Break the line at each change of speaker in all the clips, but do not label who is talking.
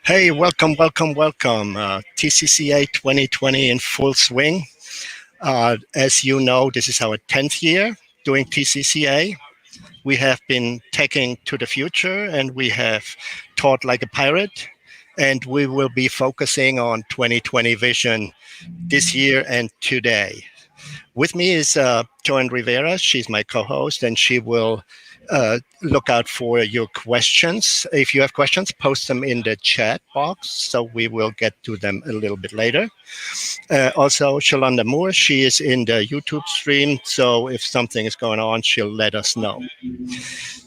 Hey, welcome, welcome, welcome. TCCA 2020 in full swing. As you know, this is our 10th year doing TCCA. We have been taking to the future and we have taught like a pirate. And we will be focusing on 2020 vision this year and today. With me is Joan Rivera. She's my co-host, and she will look out for your questions. If you have questions, post them in the chat box, so we will get to them a little bit later. Also, Shalonda Moore, she is in the YouTube stream, so if something is going on, she'll let us know.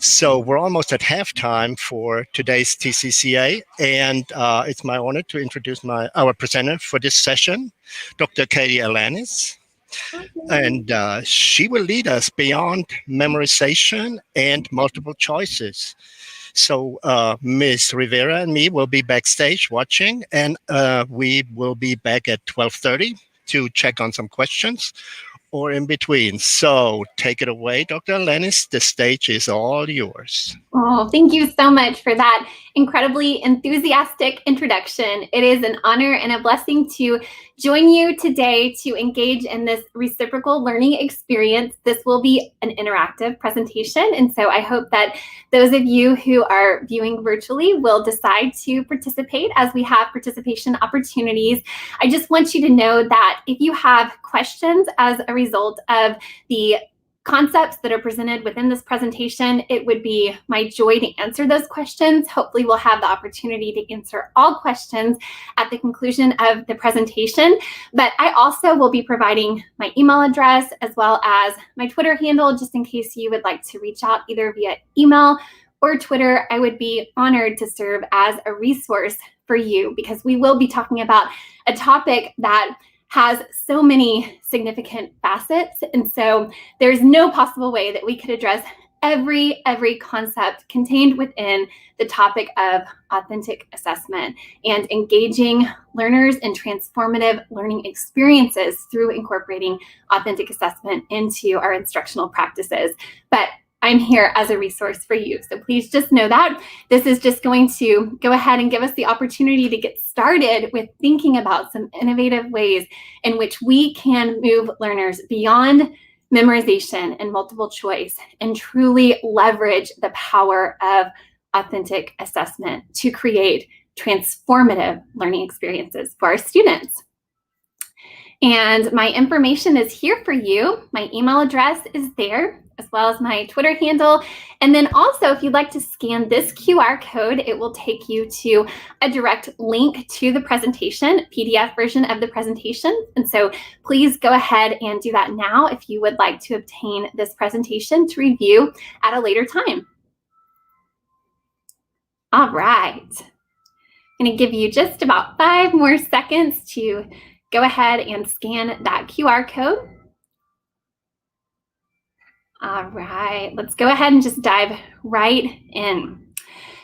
So we're almost at halftime for today's TCCA, and it's my honor to introduce our presenter for this session, Dr. Katie Alaniz. And she will lead us beyond memorization and multiple choices. So Ms. Rivera and me will be backstage watching, and we will be back at 12:30 to check on some questions or in between. So take it away, Dr. Alaniz. The stage is all yours.
Oh, thank you so much for that incredibly enthusiastic introduction. It is an honor and a blessing to join you today to engage in this reciprocal learning experience. This will be an interactive presentation, and so I hope that those of you who are viewing virtually will decide to participate as we have participation opportunities. I just want you to know that if you have questions as a result of the concepts that are presented within this presentation, it would be my joy to answer those questions. Hopefully we'll have the opportunity to answer all questions at the conclusion of the presentation. But I also will be providing my email address as well as my Twitter handle, just in case you would like to reach out either via email or Twitter. I would be honored to serve as a resource for you, because we will be talking about a topic that has so many significant facets. And so there's no possible way that we could address every concept contained within the topic of authentic assessment and engaging learners in transformative learning experiences through incorporating authentic assessment into our instructional practices. But I'm here as a resource for you. So please just know that this is just going to go ahead and give us the opportunity to get started with thinking about some innovative ways in which we can move learners beyond memorization and multiple choice and truly leverage the power of authentic assessment to create transformative learning experiences for our students. And my information is here for you. My email address is there, as well as my Twitter handle. And then also, if you'd like to scan this QR code, it will take you to a direct link to the presentation, PDF version of the presentation. And so please go ahead and do that now if you would like to obtain this presentation to review at a later time. All right. I'm going to give you just about 5 more seconds to go ahead and scan that QR code. All right, let's go ahead and just dive right in.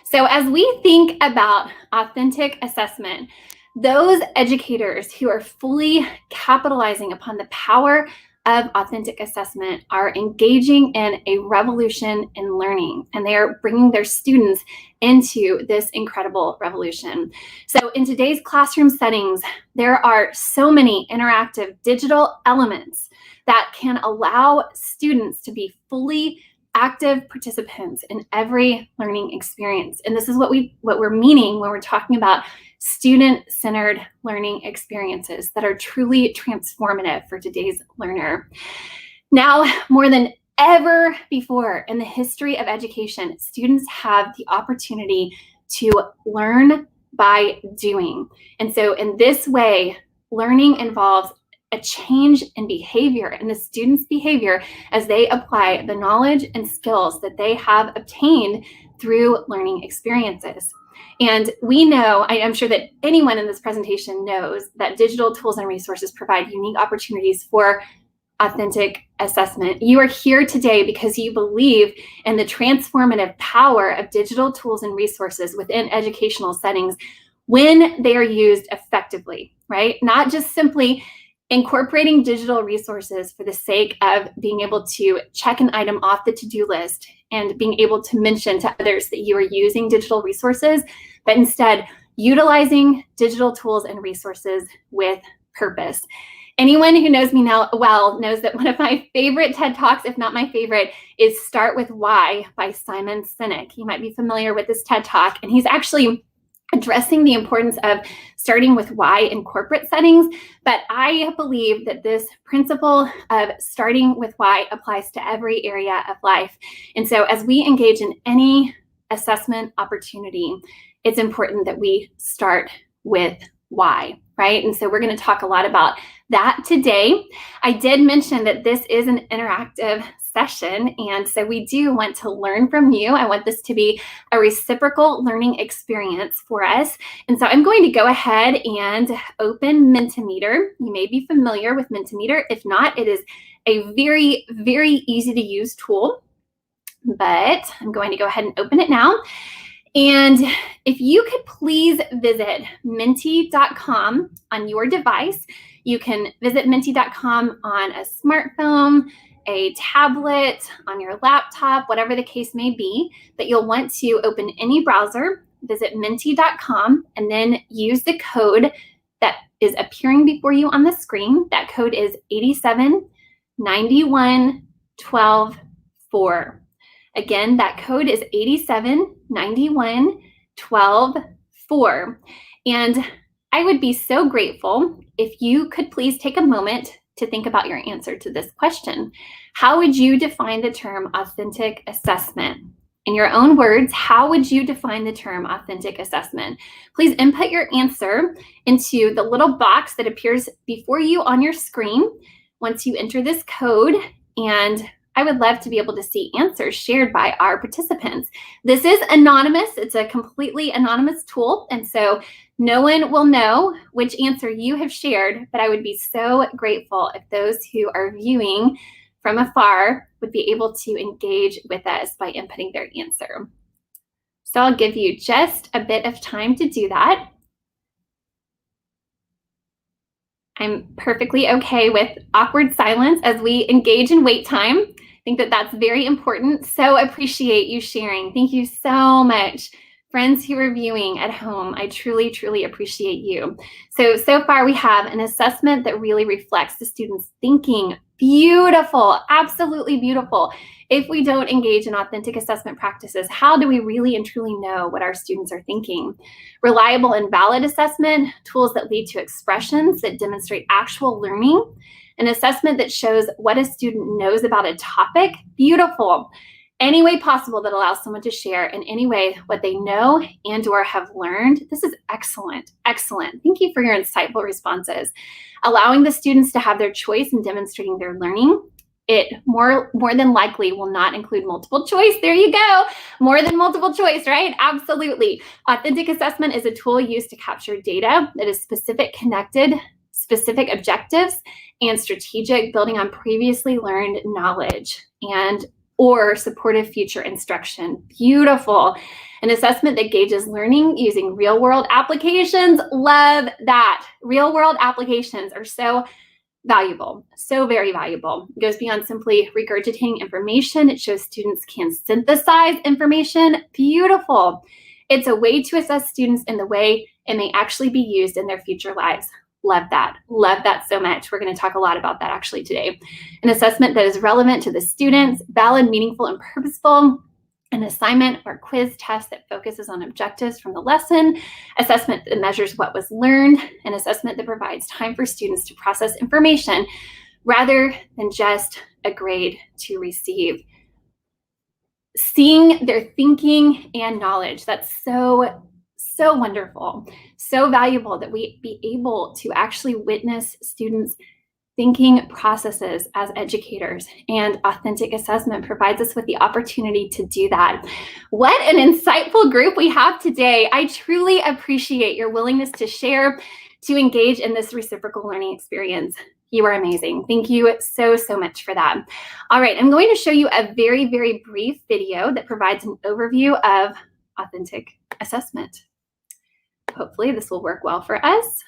So as we think about authentic assessment, those educators who are fully capitalizing upon the power of authentic assessment are engaging in a revolution in learning, and they are bringing their students into this incredible revolution. So in today's classroom settings, there are so many interactive digital elements that can allow students to be fully active participants in every learning experience. And this is what we're meaning when we're talking about student-centered learning experiences that are truly transformative for today's learner. Now, more than ever before in the history of education, students have the opportunity to learn by doing. And so in this way, learning involves a change in behavior, in the student's behavior, as they apply the knowledge and skills that they have obtained through learning experiences. And we know, I'm sure that anyone in this presentation knows, that digital tools and resources provide unique opportunities for authentic assessment. You are here today because you believe in the transformative power of digital tools and resources within educational settings when they are used effectively, right? Not just simply incorporating digital resources for the sake of being able to check an item off the to-do list and being able to mention to others that you are using digital resources, but instead utilizing digital tools and resources with purpose. Anyone who knows me now well knows that one of my favorite TED Talks, if not my favorite, is Start With Why by Simon Sinek. You might be familiar with this TED Talk, and he's actually addressing the importance of starting with why in corporate settings. But I believe that this principle of starting with why applies to every area of life. And so as we engage in any assessment opportunity, it's important that we start with why, right? And so we're going to talk a lot about that today. I did mention that this is an interactive session, and so we do want to learn from you. I want this to be a reciprocal learning experience for us. And so I'm going to go ahead and open Mentimeter. You may be familiar with Mentimeter. If not, it is a very, very easy to use tool, but I'm going to go ahead and open it now. And if you could please visit menti.com on your device. You can visit menti.com on a smartphone, a tablet, on your laptop, whatever the case may be, that you'll want to open any browser, visit menti.com, and then use the code that is appearing before you on the screen. That code is 879112-4. Again, that code is 879112-4. And I would be so grateful if you could please take a moment to think about your answer to this question. How would you define the term authentic assessment? In your own words, how would you define the term authentic assessment? Please input your answer into the little box that appears before you on your screen once you enter this code, and I would love to be able to see answers shared by our participants. This is anonymous. It's a completely anonymous tool, and so no one will know which answer you have shared, but I would be so grateful if those who are viewing from afar would be able to engage with us by inputting their answer. So I'll give you just a bit of time to do that. I'm perfectly okay with awkward silence as we engage in wait time. I think that that's very important. So appreciate you sharing. Thank you so much. Friends who are viewing at home, I truly, truly appreciate you. So far we have an assessment that really reflects the students' thinking. Beautiful, absolutely beautiful. If we don't engage in authentic assessment practices, how do we really and truly know what our students are thinking? Reliable and valid assessment, tools that lead to expressions that demonstrate actual learning, an assessment that shows what a student knows about a topic. Beautiful. Any way possible that allows someone to share in any way what they know and or have learned. This is excellent, excellent. Thank you for your insightful responses. Allowing the students to have their choice in demonstrating their learning. It more than likely will not include multiple choice. There you go. More than multiple choice, right? Absolutely. Authentic assessment is a tool used to capture data that is specific, connected, specific objectives, and strategic, building on previously learned knowledge and or supportive future instruction. Beautiful. An assessment that gauges learning using real-world applications. Love that. Real-world applications are so valuable, so very valuable. It goes beyond simply regurgitating information. It shows students can synthesize information. Beautiful. It's a way to assess students in the way it may actually be used in their future lives. Love that. Love that so much. We're going to talk a lot about that actually today. An assessment that is relevant to the students, valid, meaningful, and purposeful. An assignment or quiz test that focuses on objectives from the lesson. Assessment that measures what was learned. An assessment that provides time for students to process information rather than just a grade to receive. Seeing their thinking and knowledge. That's so wonderful, so valuable that we be able to actually witness students' thinking processes as educators, and authentic assessment provides us with the opportunity to do that. What an insightful group we have today. I truly appreciate your willingness to share, to engage in this reciprocal learning experience. You are amazing. Thank you so much for that. All right, I'm going to show you a very, very brief video that provides an overview of authentic assessment. Hopefully this will work well for us.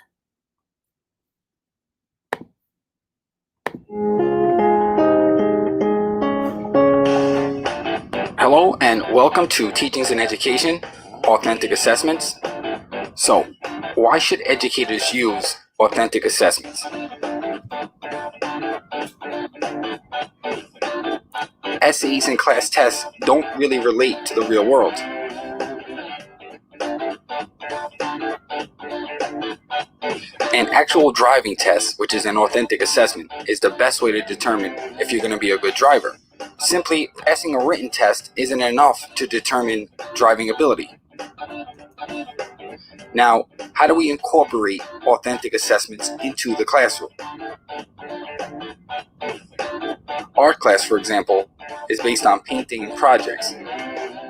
Hello and welcome to Teachings in Education, Authentic Assessments. So, why should educators use authentic assessments? Essays and class tests don't really relate to the real world. An actual driving test, which is an authentic assessment, is the best way to determine if you're going to be a good driver. Simply passing a written test isn't enough to determine driving ability. Now, how do we incorporate authentic assessments into the classroom? Art class, for example, is based on painting and projects.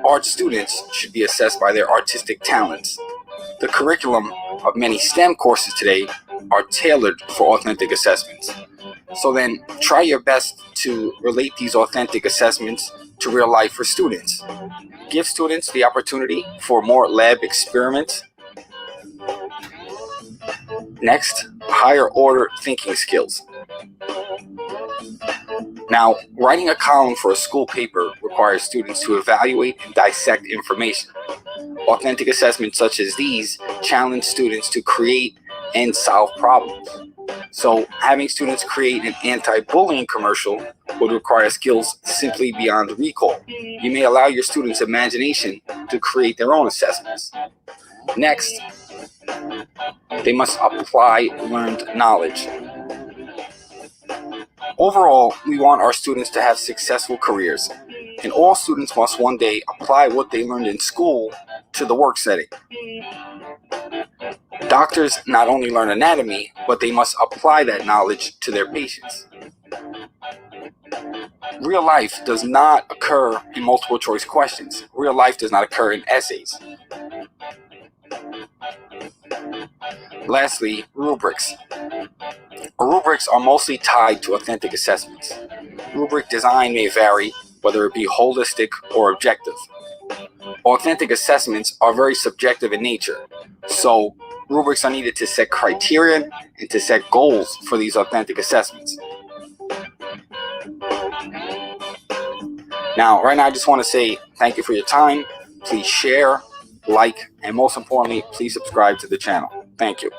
Art students should be assessed by their artistic talents. The curriculum of many STEM courses today are tailored for authentic assessments. So then, try your best to relate these authentic assessments to real life for students. Give students the opportunity for more lab experiments. Next, higher order thinking skills. Now, writing a column for a school paper requires students to evaluate and dissect information. Authentic assessments such as these challenge students to create and solve problems. So, having students create an anti-bullying commercial would require skills simply beyond recall. You may allow your students' imagination to create their own assessments. Next, they must apply learned knowledge. Overall, we want our students to have successful careers, and all students must one day apply what they learned in school to the work setting. Doctors not only learn anatomy, but they must apply that knowledge to their patients. Real life does not occur in multiple choice questions. Real life does not occur in essays. Lastly, rubrics. Rubrics are mostly tied to authentic assessments. Rubric design may vary, whether it be holistic or objective. Authentic assessments are very subjective in nature, so rubrics are needed to set criteria and to set goals for these authentic assessments. Now, right now, I just want to say thank you for your time. Please share, like, and most importantly, please subscribe to the channel. Thank you.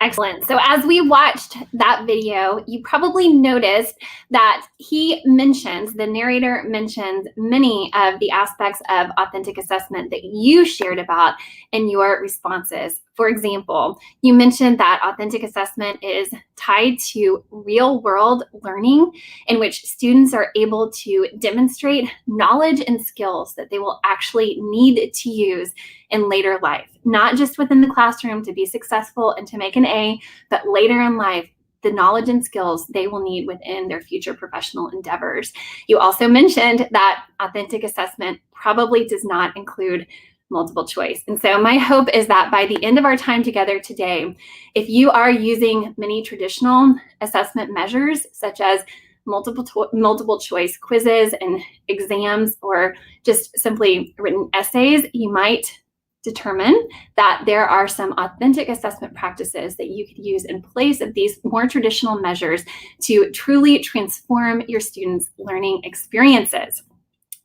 Excellent. So as we watched that video, you probably noticed that the narrator mentions many of the aspects of authentic assessment that you shared about in your responses. For example, you mentioned that authentic assessment is tied to real-world learning in which students are able to demonstrate knowledge and skills that they will actually need to use in later life, not just within the classroom to be successful and to make an A, but later in life, the knowledge and skills they will need within their future professional endeavors. You also mentioned that authentic assessment probably does not include multiple choice. And so my hope is that by the end of our time together today, if you are using many traditional assessment measures, such as multiple choice quizzes and exams, or just simply written essays, you might determine that there are some authentic assessment practices that you could use in place of these more traditional measures to truly transform your students' learning experiences.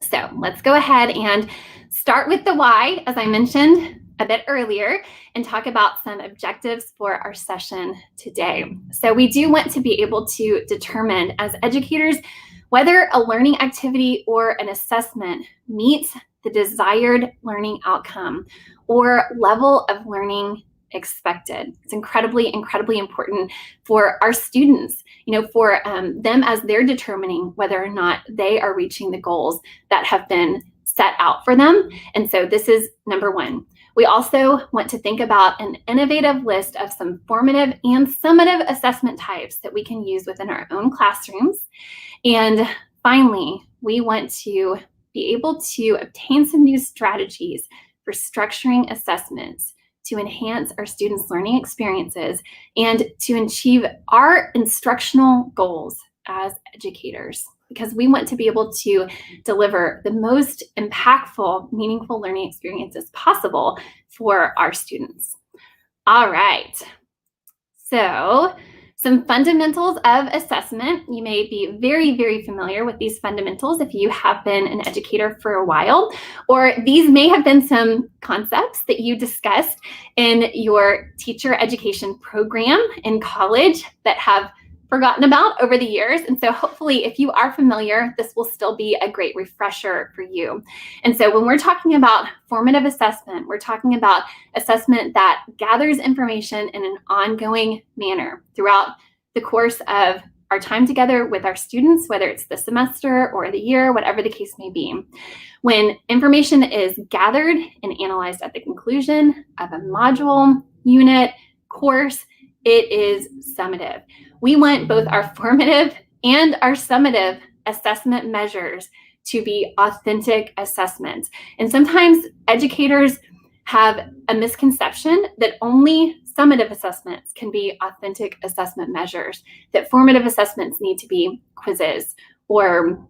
So let's go ahead and start with the why, as I mentioned a bit earlier, and talk about some objectives for our session today. So we do want to be able to determine as educators whether a learning activity or an assessment meets the desired learning outcome or level of learning expected. It's incredibly important for our students, for them as they're determining whether or not they are reaching the goals that have been set out for them. And so this is number one. We also want to think about an innovative list of some formative and summative assessment types that we can use within our own classrooms. And finally, we want to be able to obtain some new strategies for structuring assessments to enhance our students' learning experiences and to achieve our instructional goals as educators, because we want to be able to deliver the most impactful, meaningful learning experiences possible for our students. All right. So Some fundamentals of assessment. You may be very, very familiar with these fundamentals if you have been an educator for a while, or these may have been some concepts that you discussed in your teacher education program in college that have forgotten about over the years. And so hopefully if you are familiar, this will still be a great refresher for you. And so when we're talking about formative assessment, we're talking about assessment that gathers information in an ongoing manner throughout the course of our time together with our students, whether it's the semester or the year, whatever the case may be. When information is gathered and analyzed at the conclusion of a module, unit, course, it is summative. We want both our formative and our summative assessment measures to be authentic assessments. And sometimes educators have a misconception that only summative assessments can be authentic assessment measures, that formative assessments need to be quizzes, or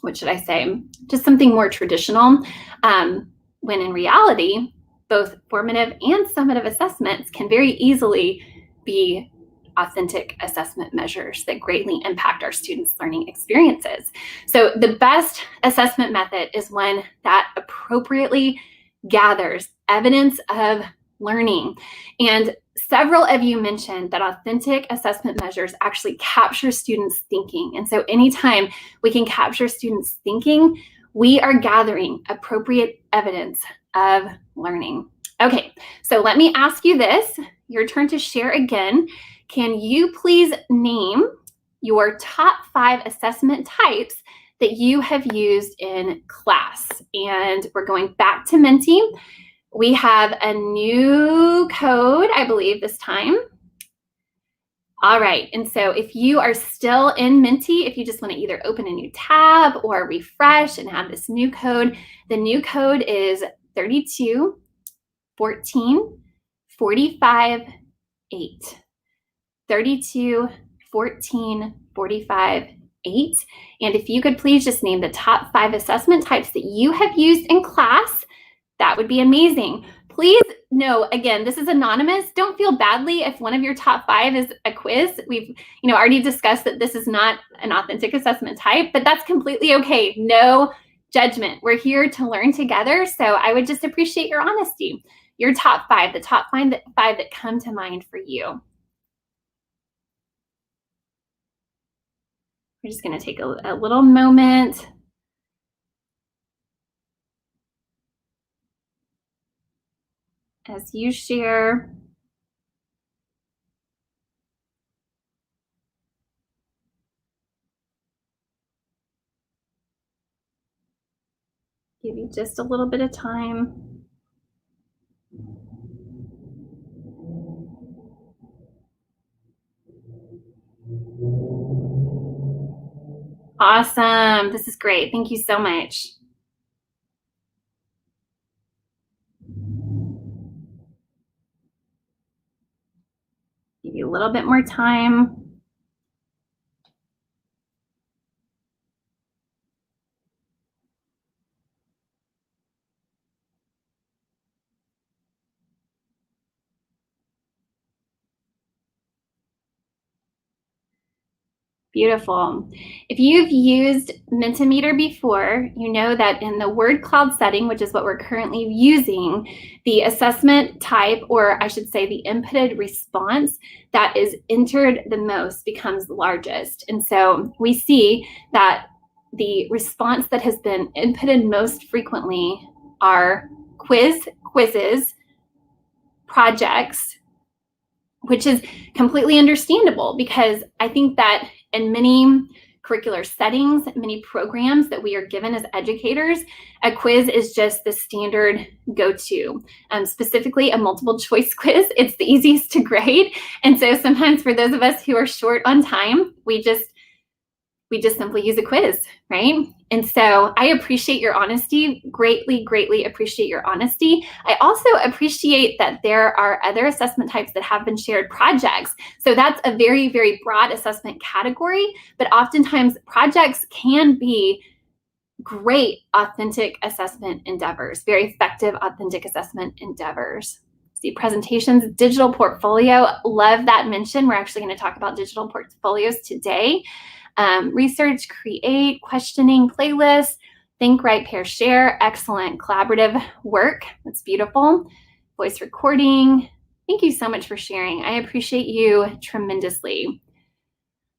what should I say, just something more traditional, when in reality, both formative and summative assessments can very easily be authentic assessment measures that greatly impact our students' learning experiences. So the best assessment method is one that appropriately gathers evidence of learning. And several of you mentioned that authentic assessment measures actually capture students' thinking. And so anytime we can capture students' thinking, we are gathering appropriate evidence of learning. Okay, so let me ask you this. Your turn to share again. Can you please name your top 5 assessment types that you have used in class? And we're going back to Menti. We have a new code, I believe, this time. All right, and so if you are still in Menti, if you just want to either open a new tab or refresh and have this new code, the new code is 32 14 45 8. 32 14 45 8. And if you could please just name the top 5 assessment types that you have used in class, that would be amazing. Please know, again, this is anonymous. Don't feel badly if one of your top 5 is a quiz. We've already discussed that this is not an authentic assessment type, but that's completely okay. No judgment. We're here to learn together. So I would just appreciate your honesty. Your top 5, the top 5 that come to mind for you. We're just going to take a little moment. As you share. Give you just a little bit of time. Awesome. This is great. Thank you so much. Give you a little bit more time. Beautiful. If you've used Mentimeter before, you know that in the word cloud setting, which is what we're currently using, the assessment type, or I should say the inputted response that is entered the most becomes largest. And so we see that the response that has been inputted most frequently are quizzes, projects, which is completely understandable because I think that in many curricular settings, many programs that we are given as educators, a quiz is just the standard go-to. Specifically, a multiple choice quiz, it's the easiest to grade. And so sometimes for those of us who are short on time, we just simply use a quiz, right? And so I appreciate your honesty, greatly, greatly appreciate your honesty. I also appreciate that there are other assessment types that have been shared, projects. So that's a very, very broad assessment category, but oftentimes projects can be great authentic assessment endeavors, very effective authentic assessment endeavors. See, presentations, digital portfolio, love that mention. We're actually going to talk about digital portfolios today. Research, create, questioning, playlists, think, write, pair, share, excellent collaborative work. That's beautiful. Voice recording. Thank you so much for sharing. I appreciate you tremendously.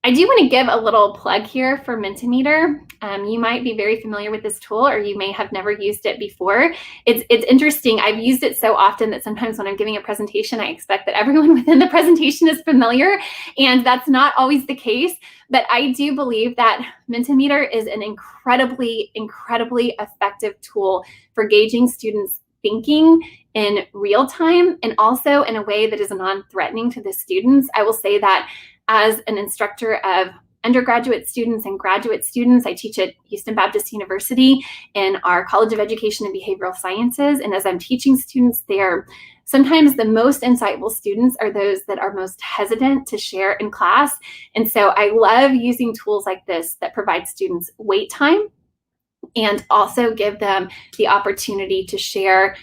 I do want to give a little plug here for Mentimeter. You might be very familiar with this tool, or you may have never used it before. It's interesting. I've used it so often that sometimes when I'm giving a presentation, I expect that everyone within the presentation is familiar, and that's not always the case. But I do believe that Mentimeter is an incredibly, incredibly effective tool for gauging students' thinking in real time, and also in a way that is non-threatening to the students. I will say that as an instructor of undergraduate students and graduate students, I teach at Houston Baptist University in our College of Education and Behavioral Sciences. And as I'm teaching students there, sometimes the most insightful students are those that are most hesitant to share in class. And so I love using tools like this that provide students wait time and also give them the opportunity to share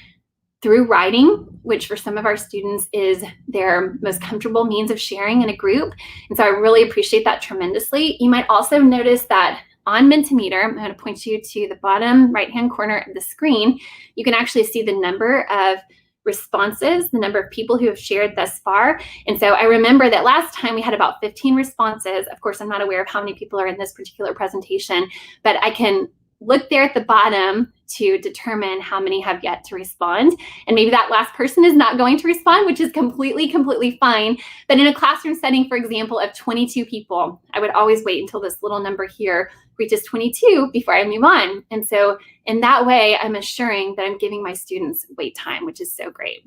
through writing, which for some of our students is their most comfortable means of sharing in a group. And so I really appreciate that tremendously. You might also notice that on Mentimeter, I'm going to point you to the bottom right-hand corner of the screen. You can actually see the number of responses, the number of people who have shared thus far. And so I remember that last time we had about 15 responses. Of course, I'm not aware of how many people are in this particular presentation, but I can look there at the bottom to determine how many have yet to respond. And maybe that last person is not going to respond, which is completely fine. But in a classroom setting, for example, of 22 people, I would always wait until this little number here reaches 22 before I move on. And so in that way, I'm assuring that I'm giving my students wait time, which is so great.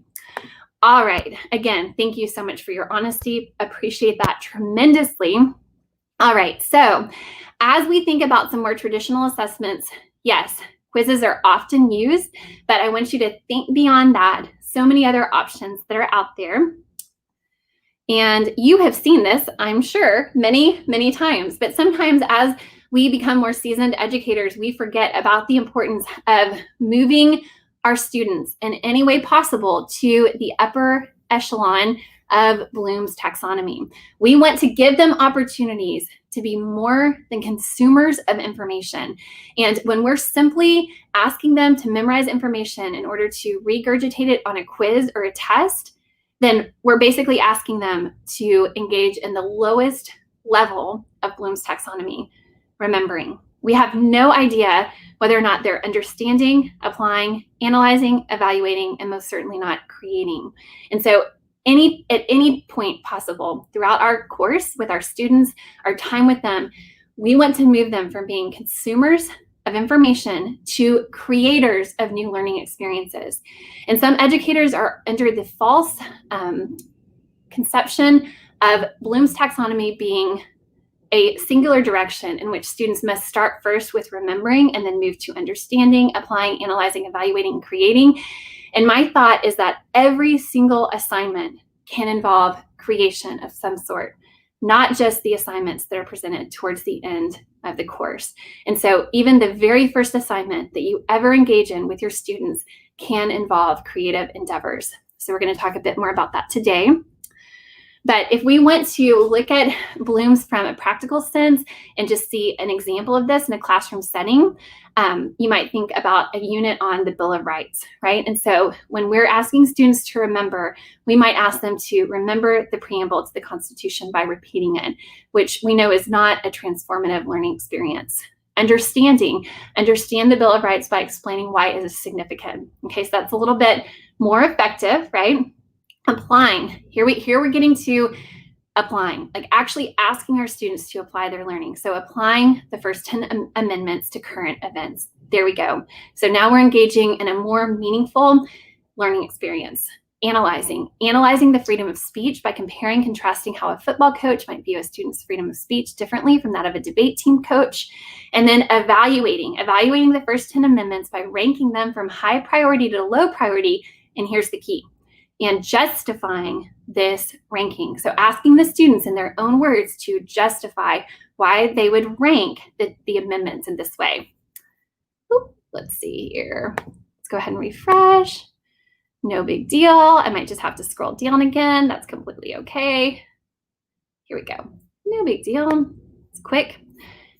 All right, again, thank you so much for your honesty. Appreciate that tremendously. All right, so as we think about some more traditional assessments, yes, quizzes are often used, but I want you to think beyond that. So many other options that are out there. And you have seen this, I'm sure, many times, but sometimes as we become more seasoned educators, we forget about the importance of moving our students in any way possible to the upper echelon of Bloom's taxonomy. We want to give them opportunities to be more than consumers of information. And when we're simply asking them to memorize information in order to regurgitate it on a quiz or a test, then we're basically asking them to engage in the lowest level of Bloom's taxonomy, remembering. We have no idea whether or not they're understanding, applying, analyzing, evaluating, and most certainly not creating. And so at any point possible throughout our course with our students, our time with them, we want to move them from being consumers of information to creators of new learning experiences. And some educators are under the false conception of Bloom's taxonomy being a singular direction in which students must start first with remembering and then move to understanding, applying, analyzing, evaluating, and creating. And my thought is that every single assignment can involve creation of some sort, not just the assignments that are presented towards the end of the course. And so even the very first assignment that you ever engage in with your students can involve creative endeavors. So we're going to talk a bit more about that today. But if we want to look at Bloom's from a practical sense and just see an example of this in a classroom setting, you might think about a unit on the Bill of Rights, right? And so when we're asking students to remember, we might ask them to remember the preamble to the Constitution by repeating it, which we know is not a transformative learning experience. Understand the Bill of Rights by explaining why it is significant. Okay, so that's a little bit more effective, right? Applying, here we're getting to applying, like actually asking our students to apply their learning. So applying the first 10 amendments to current events. There we go. So now we're engaging in a more meaningful learning experience. Analyzing the freedom of speech by comparing, contrasting how a football coach might view a student's freedom of speech differently from that of a debate team coach. And then evaluating the first 10 amendments by ranking them from high priority to low priority. And here's the key. And justifying this ranking. So asking the students in their own words to justify why they would rank the amendments in this way. Let's see here. Let's go ahead and refresh. No big deal. I might just have to scroll down again. That's completely okay. Here we go. No big deal. It's quick.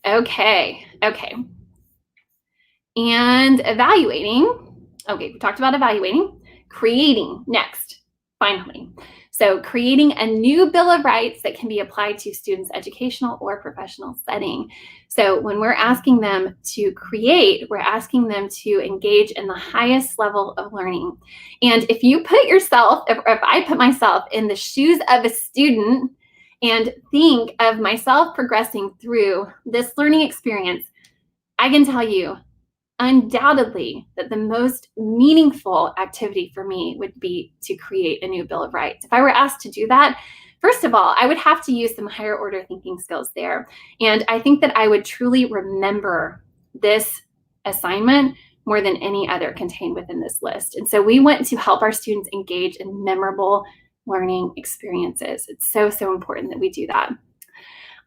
Okay. And evaluating. Okay, we talked about evaluating. Creating next, finally. So creating a new Bill of Rights that can be applied to students' educational or professional setting. So when we're asking them to create, we're asking them to engage in the highest level of learning. And if you put yourself, if I put myself in the shoes of a student and think of myself progressing through this learning experience, I can tell you undoubtedly that the most meaningful activity for me would be to create a new Bill of Rights. If I were asked to do that, first of all, I would have to use some higher order thinking skills there. And I think that I would truly remember this assignment more than any other contained within this list. And so we want to help our students engage in memorable learning experiences. It's so, so important that we do that.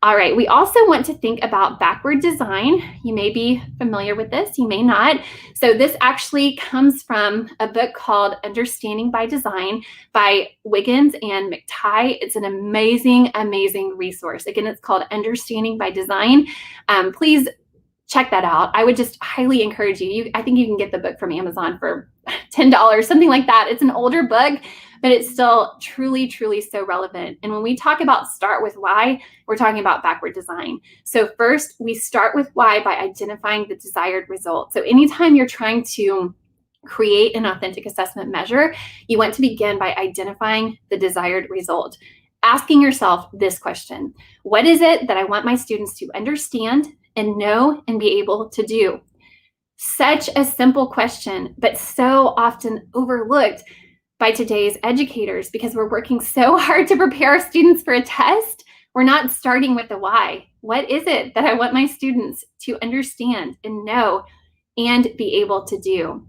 All right, we also want to think about backward design. You may be familiar with this, you may not. So this actually comes from a book called Understanding by Design by Wiggins and McTighe. It's an amazing, amazing resource. Again, it's called Understanding by Design. Please check that out. I would just highly encourage you. I think you can get the book from Amazon for $10, something like that. It's an older book, but it's still truly, truly so relevant. And when we talk about start with why, we're talking about backward design. So first, we start with why by identifying the desired result. So anytime you're trying to create an authentic assessment measure, you want to begin by identifying the desired result. Asking yourself this question: what is it that I want my students to understand and know and be able to do? Such a simple question, but so often overlooked by today's educators because we're working so hard to prepare our students for a test. We're not starting with the why. What is it that I want my students to understand and know and be able to do?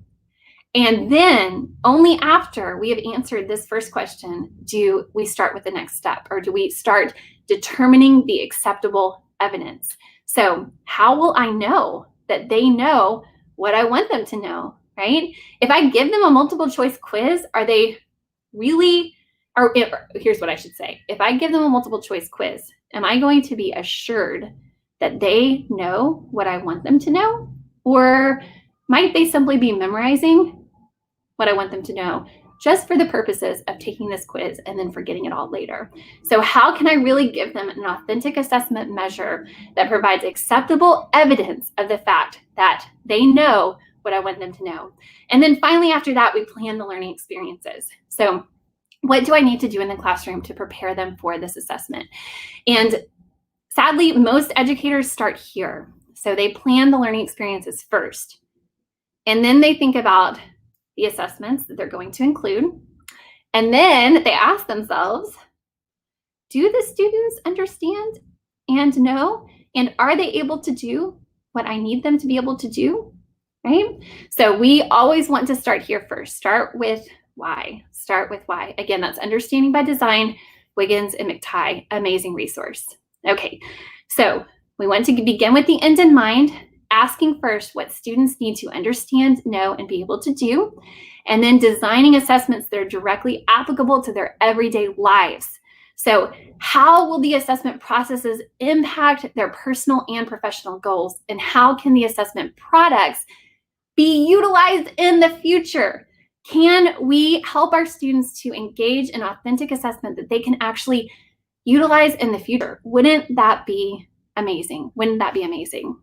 And then only after we have answered this first question do we start with the next step, or do we start determining the acceptable evidence. So how will I know that they know what I want them to know, right? If I give them a multiple choice quiz, are they really, or here's what I should say. If I give them a multiple choice quiz, am I going to be assured that they know what I want them to know? Or might they simply be memorizing what I want them to know just for the purposes of taking this quiz and then forgetting it all later? So how can I really give them an authentic assessment measure that provides acceptable evidence of the fact that they know what I want them to know? And then finally, after that, we plan the learning experiences. So what do I need to do in the classroom to prepare them for this assessment? And sadly, most educators start here. So they plan the learning experiences first, and then they think about the assessments that they're going to include. And then they ask themselves, do the students understand and know? And are they able to do what I need them to be able to do? Right? So we always want to start here first. Start with why. Start with why. Again, that's Understanding by Design, Wiggins and McTighe. Amazing resource. Okay, so we want to begin with the end in mind, asking first what students need to understand, know, and be able to do, and then designing assessments that are directly applicable to their everyday lives. So how will the assessment processes impact their personal and professional goals? And how can the assessment products be utilized in the future? Can we help our students to engage in authentic assessment that they can actually utilize in the future? Wouldn't that be amazing? Wouldn't that be amazing?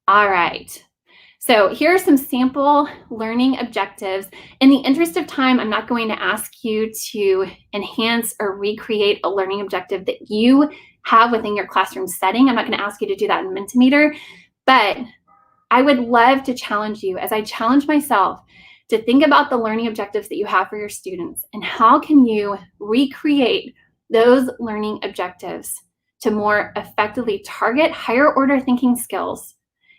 All right. So here are some sample learning objectives. In the interest of time, I'm not going to ask you to enhance or recreate a learning objective that you have within your classroom setting. I'm not going to ask you to do that in Mentimeter, but I would love to challenge you, as I challenge myself, to think about the learning objectives that you have for your students and how can you recreate those learning objectives to more effectively target higher order thinking skills,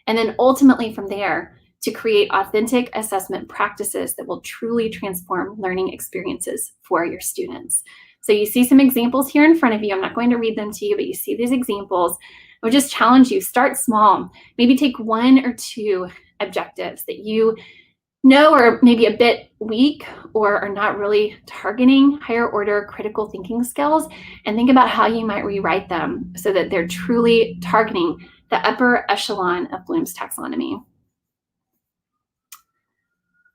and then ultimately from there to create authentic assessment practices that will truly transform learning experiences for your students. So you see some examples here in front of you. I'm not going to read them to you, but you see these examples. I would just challenge you, start small. Maybe take 1 or 2 objectives that you know are maybe a bit weak or are not really targeting higher order critical thinking skills, and think about how you might rewrite them so that they're truly targeting the upper echelon of Bloom's taxonomy.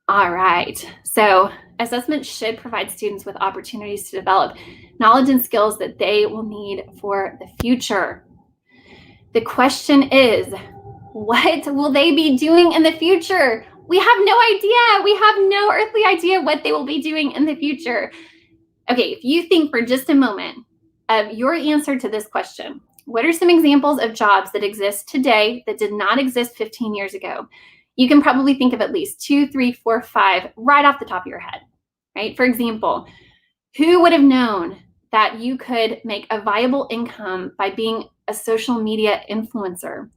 All right, so assessment should provide students with opportunities to develop knowledge and skills that they will need for the future. The question is, what will they be doing in the future? We have no idea. We have no earthly idea what they will be doing in the future. Okay, if you think for just a moment of your answer to this question, what are some examples of jobs that exist today that did not exist 15 years ago? You can probably think of at least 2, 3, 4, 5 right off the top of your head, right? For example, who would have known that you could make a viable income by being a social media influencer,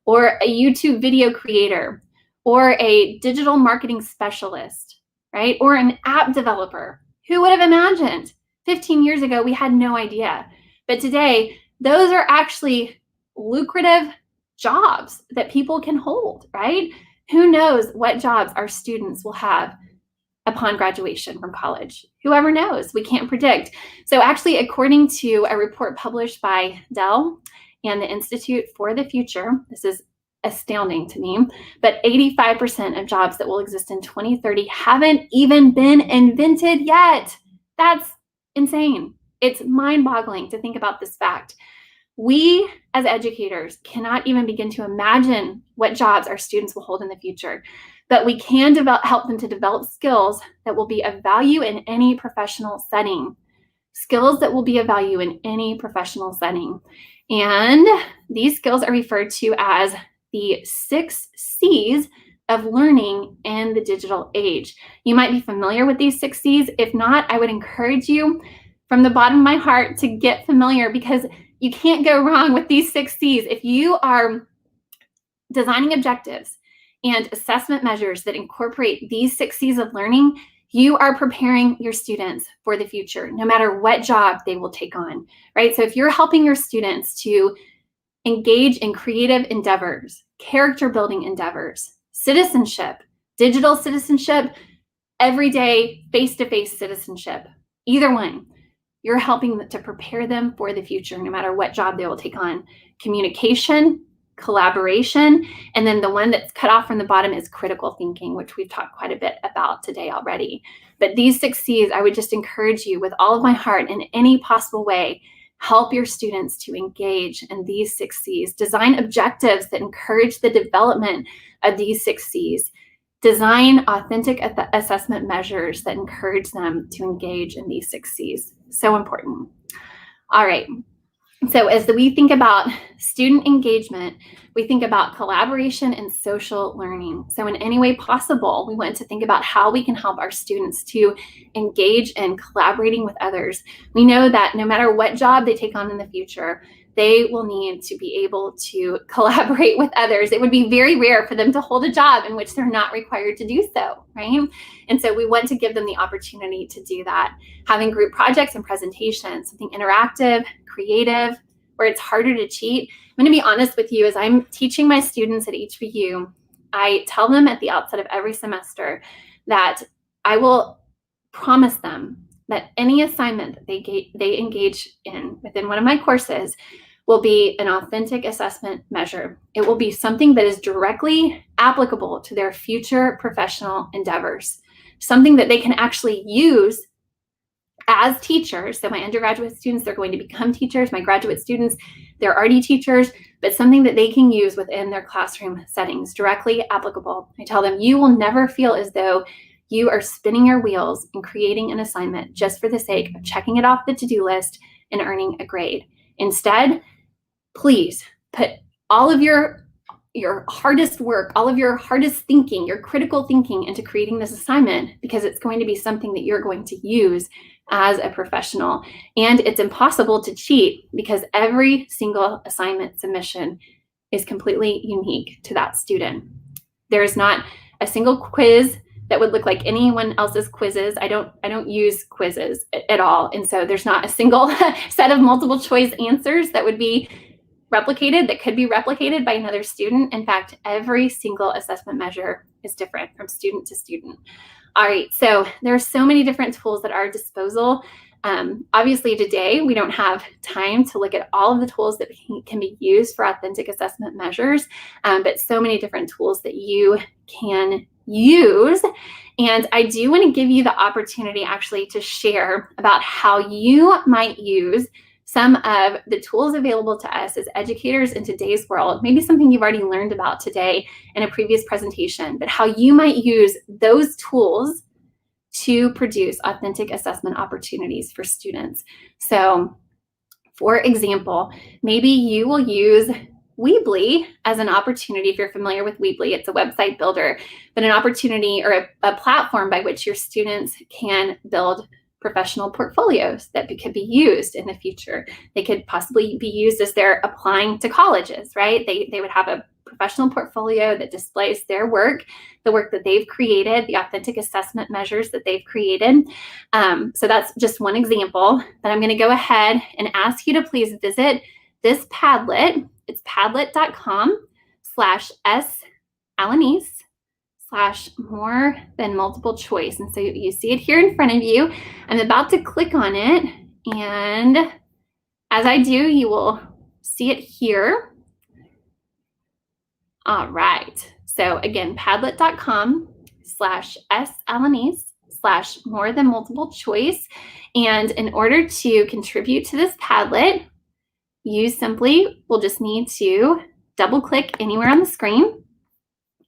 or a YouTube video creator, or a digital marketing specialist, right? Or an app developer? Who would have imagined? 15 years ago, we had no idea. But today, those are actually lucrative jobs that people can hold, right? Who knows what jobs our students will have upon graduation from college? Whoever knows, we can't predict. So actually, according to a report published by Dell and the Institute for the Future, this is astounding to me, but 85% of jobs that will exist in 2030 haven't even been invented yet. That's insane. It's mind-boggling to think about this fact. We, as educators, cannot even begin to imagine what jobs our students will hold in the future, but we can help them to develop skills that will be of value in any professional setting. Skills that will be of value in any professional setting. And these skills are referred to as the 6 C's of learning in the digital age. You might be familiar with these 6 C's. If not, I would encourage you from the bottom of my heart to get familiar, because you can't go wrong with these 6 C's. If you are designing objectives and assessment measures that incorporate these 6 C's of learning, you are preparing your students for the future, no matter what job they will take on, right? So if you're helping your students to engage in creative endeavors, character building endeavors, citizenship, digital citizenship, everyday face-to-face citizenship, either one, you're helping to prepare them for the future, no matter what job they will take on. Communication, collaboration, and then the one that's cut off from the bottom is critical thinking, which we've talked quite a bit about today already. But these 6 C's, I would just encourage you with all of my heart, in any possible way, help your students to engage in these 6 C's. Design objectives that encourage the development of these 6 C's. Design authentic assessment measures that encourage them to engage in these 6 C's. So important. All right. So as we think about student engagement, we think about collaboration and social learning. So in any way possible, we want to think about how we can help our students to engage in collaborating with others. We know that no matter what job they take on in the future, they will need to be able to collaborate with others. It would be very rare for them to hold a job in which they're not required to do so, right? And so we want to give them the opportunity to do that. Having group projects and presentations, something interactive, creative, where it's harder to cheat. I'm going to be honest with you, as I'm teaching my students at HBU, I tell them at the outset of every semester that I will promise them that any assignment that they engage in within one of my courses will be an authentic assessment measure. It will be something that is directly applicable to their future professional endeavors, something that they can actually use as teachers. So my undergraduate students, they're going to become teachers. My graduate students, they're already teachers, but something that they can use within their classroom settings, directly applicable. I tell them, you will never feel as though you are spinning your wheels and creating an assignment just for the sake of checking it off the to-do list and earning a grade. Instead, please put all of your hardest work, all of your hardest thinking, your critical thinking into creating this assignment, because it's going to be something that you're going to use as a professional. And it's impossible to cheat because every single assignment submission is completely unique to that student. There is not a single quiz that would look like anyone else's quizzes. I don't use quizzes at all. And so there's not a single set of multiple choice answers that would be replicated, that could be replicated by another student. In fact, every single assessment measure is different from student to student. All right, so there are so many different tools at our disposal. Obviously today we don't have time to look at all of the tools that can be used for authentic assessment measures, but so many different tools that you can use. And I do want to give you the opportunity actually to share about how you might use some of the tools available to us as educators in today's world, maybe something you've already learned about today in a previous presentation, but how you might use those tools to produce authentic assessment opportunities for students. So, for example, maybe you will use Weebly as an opportunity. If you're familiar with Weebly, it's a website builder, but an opportunity or a platform by which your students can build professional portfolios that could be used in the future. They could possibly be used as they're applying to colleges, right? They would have a professional portfolio that displays their work, the work that they've created, the authentic assessment measures that they've created. So that's just one example, but I'm going to go ahead and ask you to please visit this Padlet. It's padlet.com/Alaniz/more than multiple choice. And so you see it here in front of you. I'm about to click on it. And as I do, you will see it here. All right. So again, padlet.com/Alaniz/more than multiple choice. And in order to contribute to this Padlet, you simply will just need to double click anywhere on the screen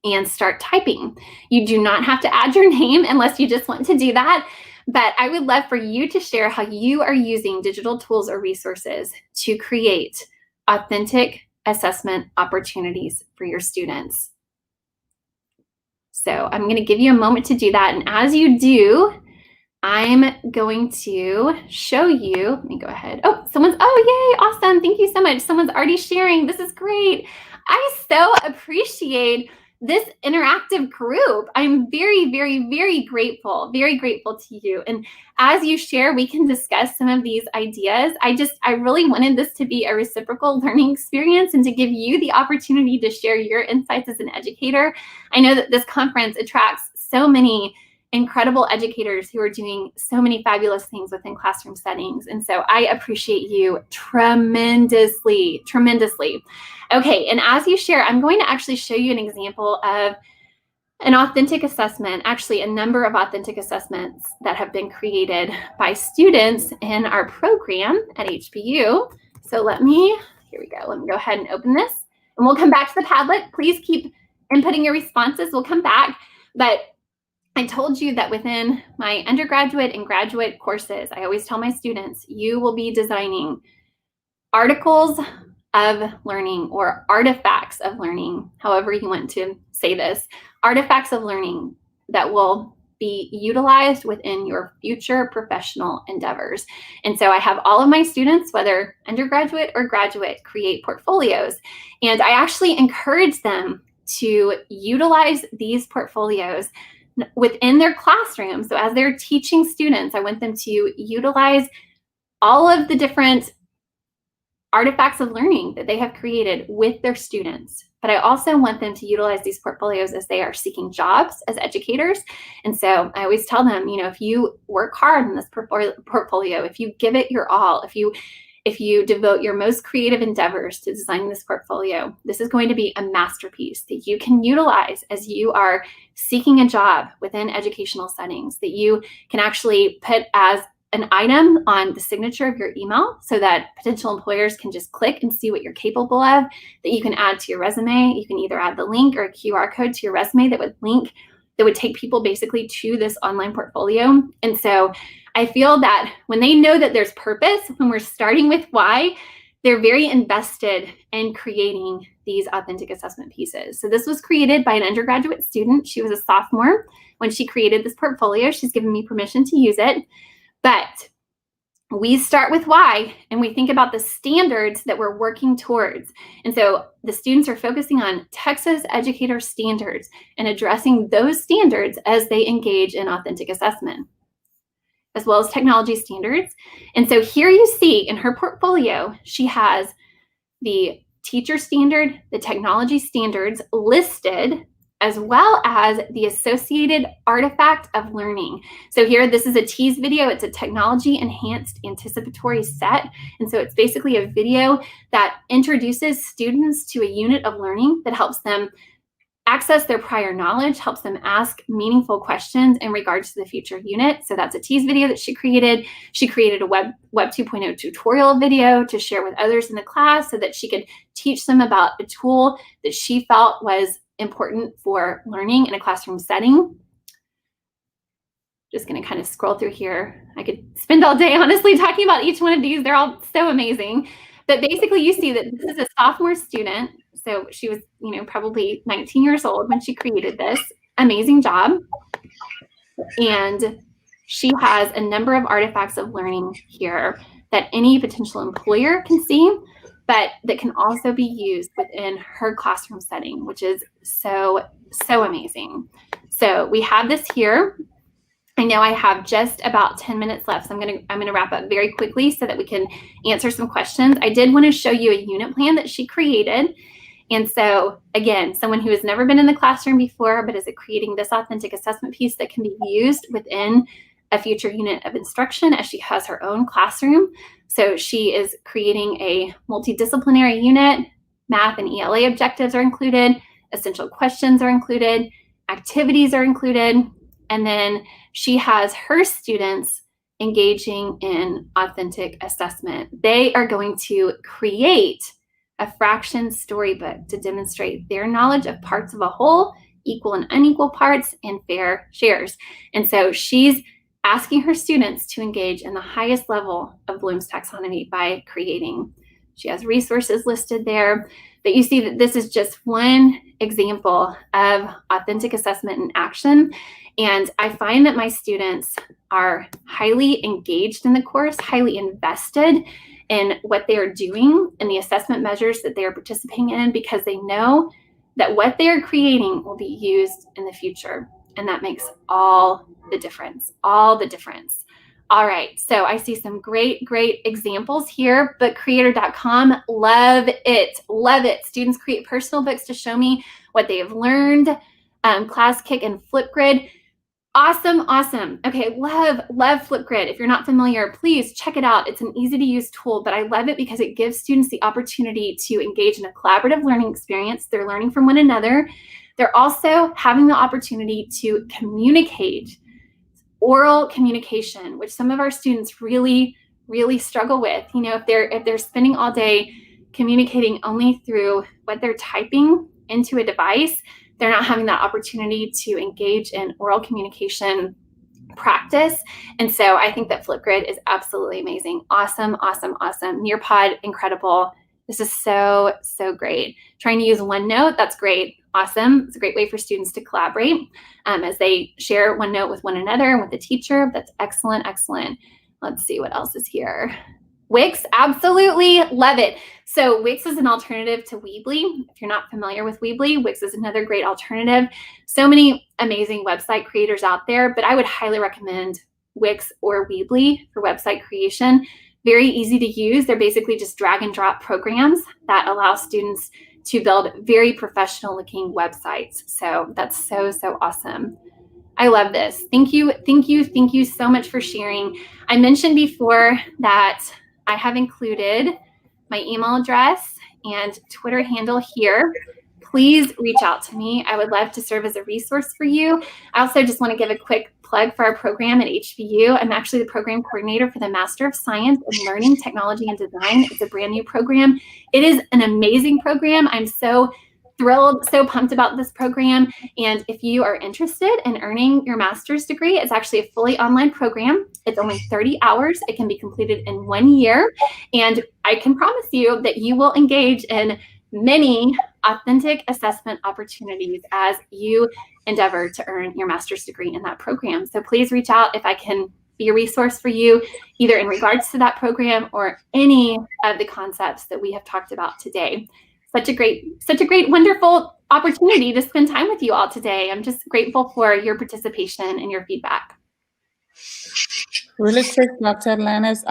and start typing. You do not have to add your name unless you just want to do that. But I would love for you to share how you are using digital tools or resources to create authentic assessment opportunities for your students. So I'm going to give you a moment to do that. And as you do, I'm going to show you, let me go ahead. Oh, yay, awesome. Thank you so much. Someone's already sharing. This is great. I so appreciate this interactive group. I'm very, very, very grateful to you. And as you share, we can discuss some of these ideas. I really wanted this to be a reciprocal learning experience and to give you the opportunity to share your insights as an educator. I know that this conference attracts so many incredible educators who are doing so many fabulous things within classroom settings. And so I appreciate you tremendously. Okay, and as you share, I'm going to actually show you an example of an authentic assessment, actually a number of authentic assessments that have been created by students in our program at HBU. So here we go. Let me go ahead and open this and we'll come back to the Padlet. Please keep inputting your responses. We'll come back. But I told you that within my undergraduate and graduate courses, I always tell my students, you will be designing articles of learning or artifacts of learning, however you want to say this, artifacts of learning that will be utilized within your future professional endeavors. And so I have all of my students, whether undergraduate or graduate, create portfolios. And I actually encourage them to utilize these portfolios within their classroom. So as they're teaching students, I want them to utilize all of the different artifacts of learning that they have created with their students. But I also want them to utilize these portfolios as they are seeking jobs as educators. And so I always tell them, if you work hard in this portfolio, if you give it your all, if you devote your most creative endeavors to designing this portfolio, this is going to be a masterpiece that you can utilize as you are seeking a job within educational settings, that you can actually put as an item on the signature of your email so that potential employers can just click and see what you're capable of, that you can add to your resume. You can either add the link or a QR code to your resume that would take people basically to this online portfolio. And so I feel that when they know that there's purpose, when we're starting with why, they're very invested in creating these authentic assessment pieces. So this was created by an undergraduate student. She was a sophomore when she created this portfolio. She's given me permission to use it. But we start with why, and we think about the standards that we're working towards. And so the students are focusing on Texas educator standards and addressing those standards as they engage in authentic assessment, as well as technology standards. And so here you see in her portfolio, she has the teacher standard, the technology standards listed as well as the associated artifact of learning. So here, this is a tease video. It's a technology enhanced anticipatory set. And so it's basically a video that introduces students to a unit of learning that helps them access their prior knowledge, helps them ask meaningful questions in regards to the future unit. So that's a tease video that she created. She created a Web 2.0 tutorial video to share with others in the class so that she could teach them about a tool that she felt was important for learning in a classroom setting. Just going to kind of scroll through here. I could spend all day, honestly, talking about each one of these. They're all so amazing. But basically, you see that this is a sophomore student. So she was, probably 19 years old when she created this. Amazing job. And she has a number of artifacts of learning here that any potential employer can see, but that can also be used within her classroom setting, which is so, so amazing. So we have this here. I know I have just about 10 minutes left, so I'm gonna wrap up very quickly so that we can answer some questions. I did want to show you a unit plan that she created. And so again, someone who has never been in the classroom before, but is creating this authentic assessment piece that can be used within a future unit of instruction as she has her own classroom. So she is creating a multidisciplinary unit. Math and ELA objectives are included, essential questions are included, activities are included, and then she has her students engaging in authentic assessment. They are going to create a fraction storybook to demonstrate their knowledge of parts of a whole, equal and unequal parts, and fair shares. And so she's asking her students to engage in the highest level of Bloom's taxonomy by creating. She has resources listed there, but you see that this is just one example of authentic assessment in action. And I find that my students are highly engaged in the course, highly invested in what they are doing and the assessment measures that they are participating in, because they know that what they are creating will be used in the future. And that makes all the difference, all the difference. All right, so I see some great examples here. Bookcreator.com, love it, love it. Students create personal books to show me what they have learned. ClassKick and Flipgrid. Awesome. Okay, love Flipgrid. If you're not familiar, please check it out. It's an easy to use tool, but I love it because it gives students the opportunity to engage in a collaborative learning experience. They're learning from one another. They're also having the opportunity to communicate, oral communication, which some of our students really struggle with. If they're spending all day communicating only through what they're typing into a device, they're not having that opportunity to engage in oral communication practice. And so I think that Flipgrid is absolutely amazing. Awesome. Nearpod, incredible. This is so great. Trying to use OneNote, that's great. Awesome. It's a great way for students to collaborate as they share OneNote with one another and with the teacher. That's excellent. Let's see what else is here. Wix, absolutely love it. So Wix is an alternative to Weebly. If you're not familiar with Weebly, Wix is another great alternative. So many amazing website creators out there, but I would highly recommend Wix or Weebly for website creation. Very easy to use. They're basically just drag and drop programs that allow students to build very professional looking websites. So that's so awesome. I love this. Thank you so much for sharing. I mentioned before that I have included my email address and Twitter handle here. Please reach out to me. I would love to serve as a resource for you. I also just want to give a quick plug for our program at HBU. I'm actually the program coordinator for the Master of Science in Learning, Technology, and Design. It's a brand new program. It is an amazing program. I'm so thrilled, so pumped about this program. And if you are interested in earning your master's degree, it's actually a fully online program. It's only 30 hours. It can be completed in 1 year. And I can promise you that you will engage in many authentic assessment opportunities as you endeavor to earn your master's degree in that program. So please reach out if I can be a resource for you, either in regards to that program or any of the concepts that we have talked about today. Such a great, wonderful opportunity to spend time with you all today. I'm just grateful for your participation and your feedback.
Really quick, Dr. Alaniz,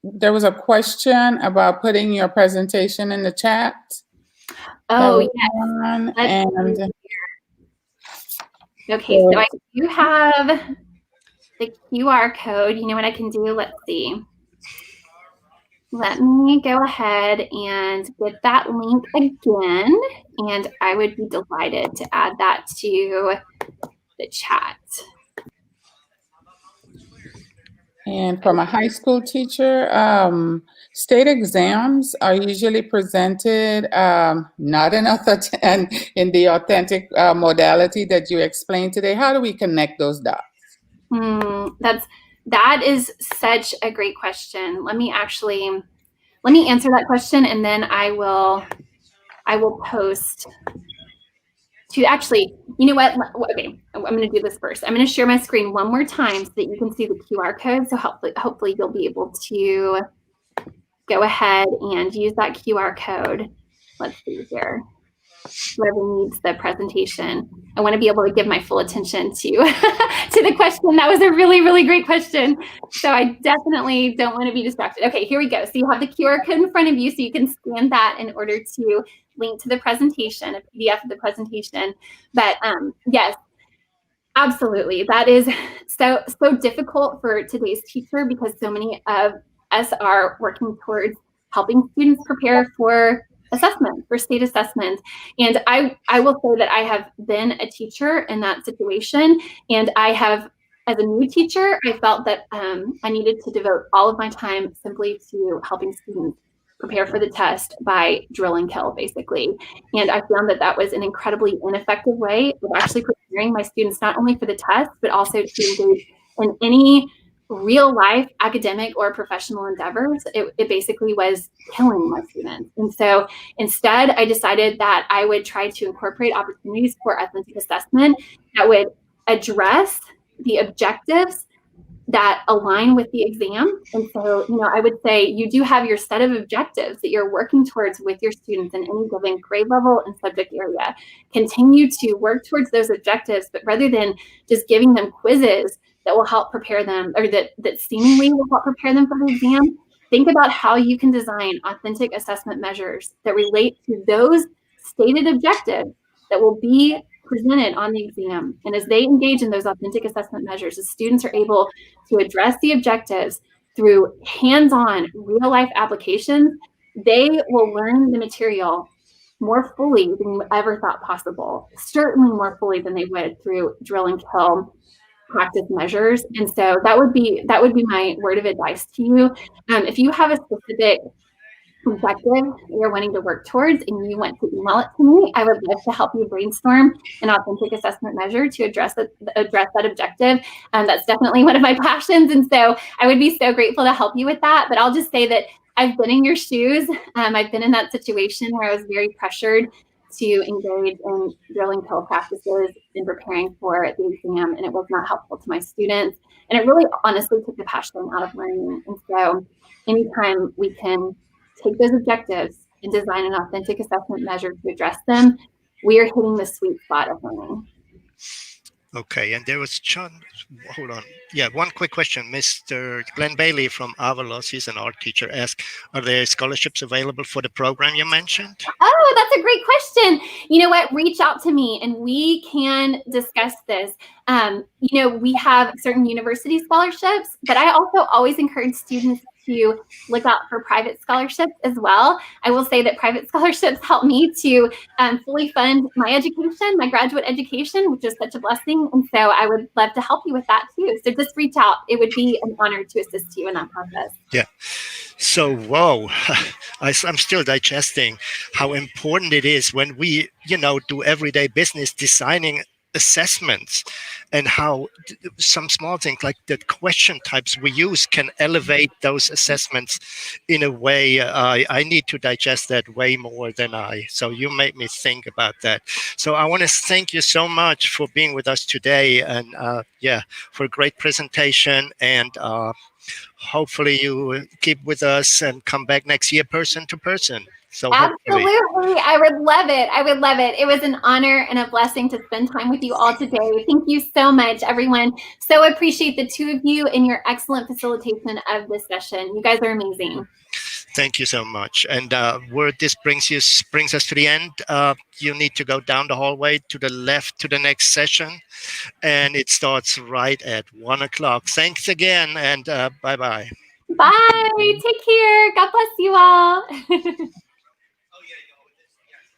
there was a question about putting your presentation in the chat.
Oh,
was
yes.
one,
Let's
and
see. Okay, so I do have the QR code. You know what I can do? Let's see. Let me go ahead and get that link again, and I would be delighted to add that to the chat.
and from a high school teacher, state exams are usually presented not in, in the authentic modality that you explained today. How do we connect those dots?
That is such a great question. Let me answer that question, and then I will post to actually, you know what? Okay, I'm going to do this first. I'm going to share my screen one more time so that you can see the QR code. So hopefully you'll be able to go ahead and use that QR code. Let's see here. Whoever needs the presentation, I want to be able to give my full attention to to the question. That was a really, really great question. So I definitely don't want to be distracted. Okay, here we go. So you have the QR code in front of you, so you can scan that in order to link to the presentation, a PDF of the presentation. But yes, absolutely. That is so difficult for today's teacher because so many of us are working towards helping students prepare for assessment, for state assessment. And I will say that I have been a teacher in that situation. And I have, as a new teacher, I felt that I needed to devote all of my time simply to helping students prepare for the test by drill and kill, basically. And I found that that was an incredibly ineffective way of actually preparing my students not only for the test, but also to engage in any real life academic or professional endeavors. It basically was killing my students. And so instead, I decided that I would try to incorporate opportunities for authentic assessment that would address the objectives that align with the exam. And so, I would say you do have your set of objectives that you're working towards with your students in any given grade level and subject area. Continue to work towards those objectives, but rather than just giving them quizzes that will help prepare them, or that seemingly will help prepare them for the exam, think about how you can design authentic assessment measures that relate to those stated objectives that will be presented on the exam. And as they engage in those authentic assessment measures, the students are able to address the objectives through hands-on real-life applications. They will learn the material more fully than you ever thought possible, certainly more fully than they would through drill and kill practice measures. And so that would be my word of advice to you. If you have a specific objective you're wanting to work towards and you want to email it to me, I would love to help you brainstorm an authentic assessment measure to address that objective. That's definitely one of my passions. And so I would be so grateful to help you with that. But I'll just say that I've been in your shoes. I've been in that situation where I was very pressured to engage in drill and kill practices in preparing for the exam, and it was not helpful to my students. And it really honestly took the passion out of learning. And so anytime we can take those objectives and design an authentic assessment measure to address them, we are hitting the sweet spot of learning.
Okay, and there was John, hold on. Yeah, one quick question. Mr. Glenn Bailey from Avalos, he's an art teacher, asked, are there scholarships available for the program you mentioned?
Oh, that's a great question. You know what? Reach out to me and we can discuss this. We have certain university scholarships, but I also always encourage students to look out for private scholarships as well. I will say that private scholarships help me to fully fund my education, my graduate education, which is such a blessing. And so I would love to help you with that too. So just reach out. It would be an honor to assist you in that process.
Yeah. So, whoa, I'm still digesting how important it is when we, do everyday business designing assessments, and how some small things like the question types we use can elevate those assessments in a way. I need to digest that way more than so you made me think about that. So I want to thank you so much for being with us today, and for a great presentation, and hopefully you keep with us and come back next year person to person. So
absolutely, hopefully. I would love it. I would love it. It was an honor and a blessing to spend time with you all today. Thank you so much, everyone. So appreciate the two of you and your excellent facilitation of this session. You guys are amazing.
Thank you so much. And where this brings us to the end, you need to go down the hallway to the left to the next session, and it starts right at 1 o'clock. Thanks again, and bye-bye.
Bye. Take care. God bless you all.